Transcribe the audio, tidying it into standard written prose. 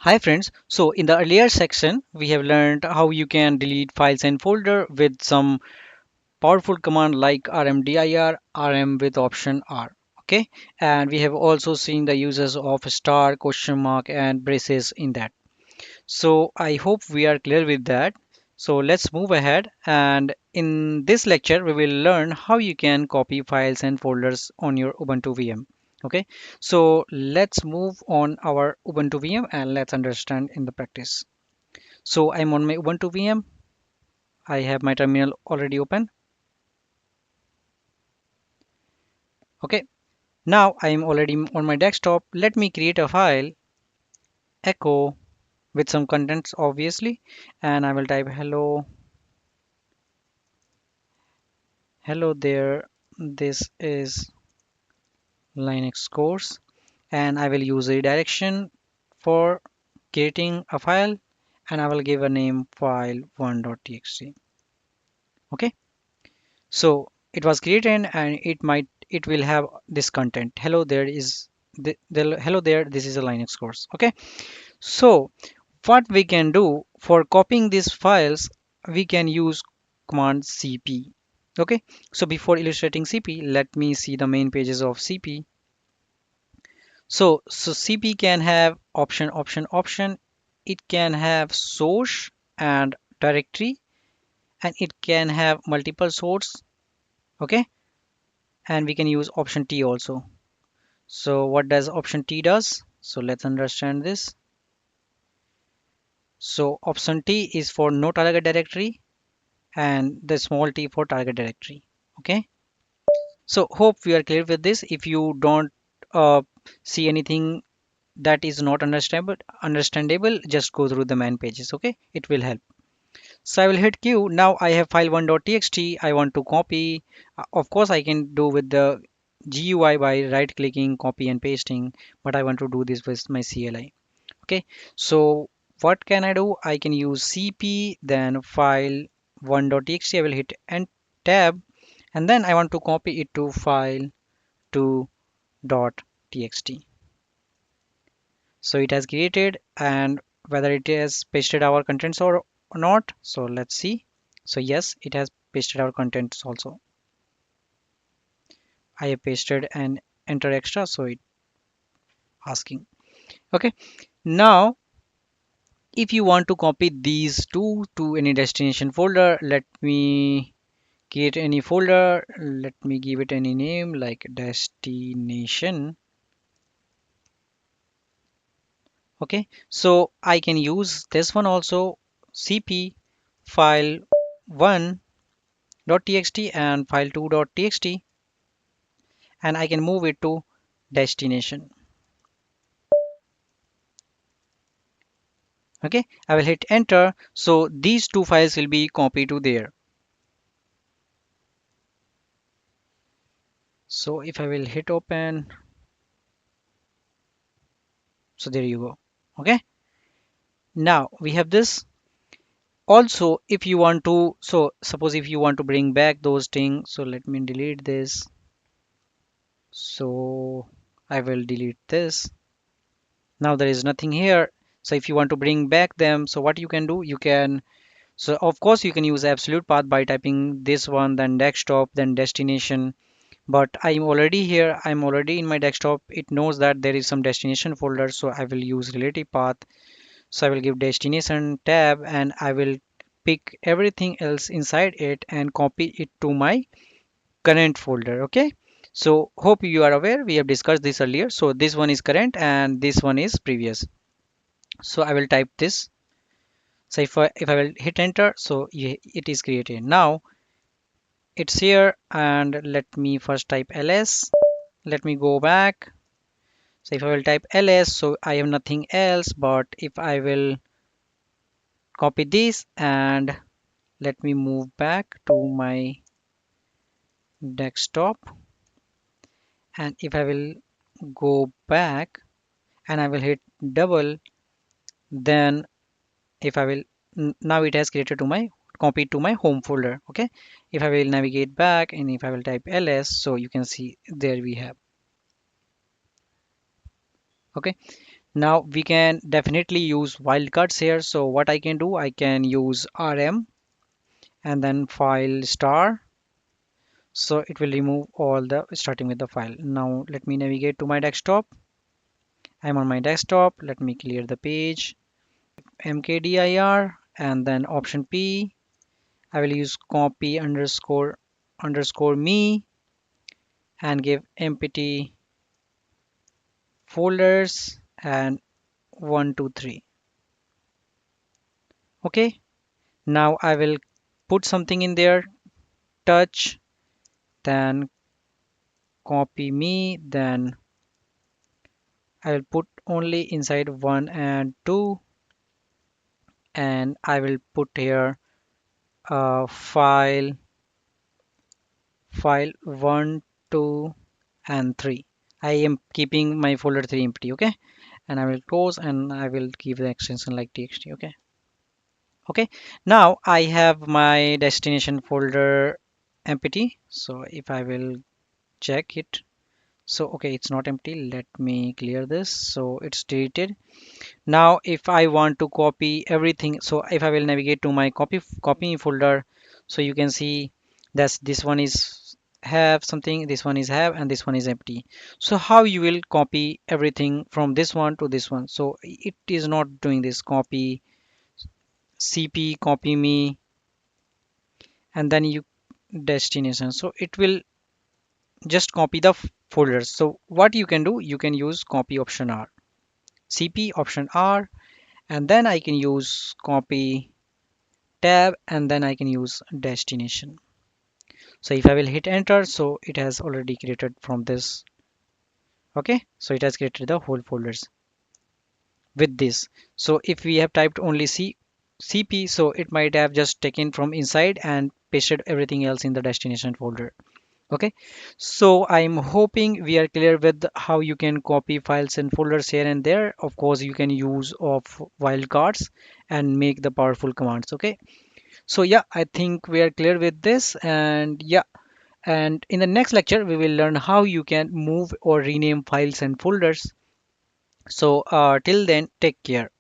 Hi friends, so in the earlier section we have learned how you can delete files and folder with some powerful command like rmdir, rm with option R. Okay, and we have also seen the uses of star, question mark and braces in that. So I hope we are clear with that. So let's move ahead, and in this lecture we will learn how you can copy files and folders on your Ubuntu VM. Okay, so let's move on our Ubuntu VM and let's understand in the practice. So I'm on my Ubuntu VM. I have my terminal already open. Okay, now I'm already on my desktop. Let me create a file, echo with some contents obviously, and I will type hello there. This is Linux course, and I will use a redirection for creating a file, and I will give a name file1.txt. Okay, so it was created and it will have this content. Hello there is hello there, this is a Linux course. Okay, so what we can do for copying these files, we can use command cp. Okay, so before illustrating cp, let me see the main pages of cp. So CP can have option. It can have source and directory, and it can have multiple source. Okay, and we can use option T also. So what does option T does? So let's understand this. So option T is for no target directory, and the small t for target directory. Okay. So hope we are clear with this. If you don't see anything that is not understandable, just go through the main pages. Okay, it will help. So I will hit q. Now I have file1.txt. I want to copy. Of course I can do with the GUI by right clicking, copy and pasting, but I want to do this with my CLI. Okay, so what can I do? I can use cp, then file1.txt. I will hit and tab, and then I want to copy it to file2.txt. So it has created, and whether it has pasted our contents or not. So let's see. So yes, it has pasted our contents also. I have pasted and enter extra, so it asking. Okay, now if you want to copy these two to any destination folder, let me create any folder. Let me give it any name like destination. Okay, so I can use this one also, cp file1.txt and file2.txt, and I can move it to destination. Okay, I will hit enter, so these two files will be copied to there. So if I will hit open, so there you go. Okay, now we have this. Also if you want to, so suppose if you want to bring back those things, so let me delete this. So I will delete this. Now there is nothing here. So if you want to bring back them, so what you can do, you can, so of course you can use absolute path by typing this one, then desktop, then destination. But I'm already here, I'm already in my desktop. It knows that there is some destination folder, so I will use relative path. So I will give destination tab, and I will pick everything else inside it and copy it to my current folder. Okay, so hope you are aware, we have discussed this earlier. So this one is current and this one is previous. So I will type this. So if I will hit enter, so it is created. Now it's here, and let me first type ls. Let me go back. So if I will type ls, so I have nothing else. But if I will copy this and let me move back to my desktop, and if I will go back and I will hit double, then if I will, now it has created to my, copied to my home folder. Okay, if I will navigate back and if I will type ls, so you can see there we have. Okay, Now we can definitely use wildcards here. So what I can do, I can use rm and then file star. So it will remove all the starting with the file. Now let me navigate to my desktop. I'm on my desktop. Let me clear the page. mkdir and then option P. I will use copy underscore me and give empty folders and 1 2 3. Okay. Now I will put something in there. Touch, then copy me, then I will put only inside 1 and 2, and I will put here file 1 2 and 3. I am keeping my folder 3 empty. Okay, and I will close and I will give the extension like txt. Okay. Okay, now I have my destination folder empty. So if I will check it, so okay, it's not empty. Let me clear this. So it's deleted. Now if I want to copy everything, so if I will navigate to my copy folder, so you can see that this one is have something, this one is have, and this one is empty. So how you will copy everything from this one to this one? So it is not doing this copy cp copy me and then you destination. So it will just copy the folders. So what you can do, you can use copy option R, cp option R, and then I can use copy tab and then I can use destination. So if I will hit enter, so it has already created from this. Okay, so it has created the whole folders with this. So if we have typed only cp, so it might have just taken from inside and pasted everything else in the destination folder. Okay, so I'm hoping we are clear with how you can copy files and folders here and there. Of course, you can use of wildcards and make the powerful commands. Okay, so yeah, I think we are clear with this, and yeah, and in the next lecture we will learn how you can move or rename files and folders. So till then, take care.